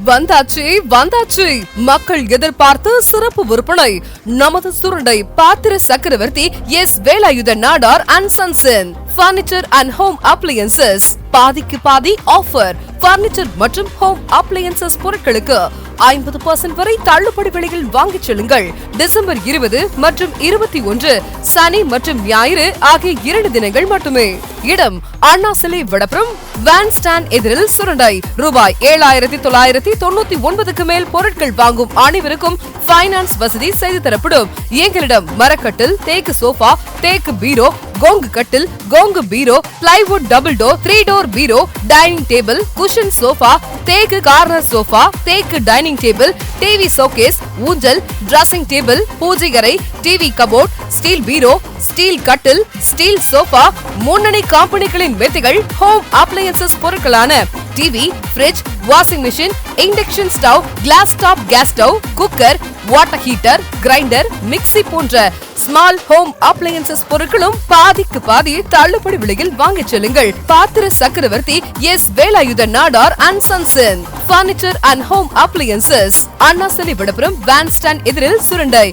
வந்தாச்சு மக்கள் எதிர்பார்த்து சிறப்பு விற்பனை நமது சுரண்டை பாத்திர Chakravarthy S Velayutha Nadar and sons furniture and home appliances பாதிக்கு பாதி ஆஃபர். பர்னிச்சர் மற்றும் ஹோம் அப்ளையன்சஸ் பொருட்களுக்கு 50% வரை தள்ளுபடி விலையில் வாங்கிச் செல்லுங்கள். டிசம்பர் 20 மற்றும் 21 சனி மற்றும் ஞாயிறு ஆகிய 2 தினங்கள் மட்டுமே. இடம் அண்ணா சிலை விடப்புறம் வேன் ஸ்டாண்ட் எதிரில் சுரண்டை. ரூபாய் 7,999 மேல் பொருட்கள் வாங்கும் அனைவருக்கும் பைனான்ஸ் வசதி செய்து தரப்படும். எங்களிடம் மரக்கட்டில், தேக்கு சோஃபா, தேக்கு பீரோ, கோங்கு கட்டில், கோங்கு பீரோ, பிளைவுட் டபுள் டோர், 3 டோர் பீரோ, டைனிங் டேபிள், குஷன் சோஃபா, தேக்கு கார்னர் சோஃபா, தேக்கு டைனிங் டேபிள், டிவி ஷோகேஸ், ஊஞ்சல், டிரெஸ்ஸிங் டேபிள், பூஜை அறை, டிவி கபோர்ட், ஸ்டீல் பீரோ, ஸ்டீல் கட்டில், ஸ்டீல் சோஃபா, முன்னணி கம்பெனிகளின் மெத்தைகள், ஹோம் அப்ளையன்சஸ் பொருட்களான TV, fridge, washing machine, induction stove, class top gas stove, cooker, water heater, grinder, mixie போன்ற small home appliances பொருட்களும் பாதிக்கு பாதி தள்ளுபடி விலையில் வாங்கிச் செல்லுங்கள். பாத்திர Chakravarthy S Velayutha Nadar and sons furniture and home appliances Anna சிலை விடப்புறம் வேன் ஸ்டாண்ட் எதிரில் சுரண்டை.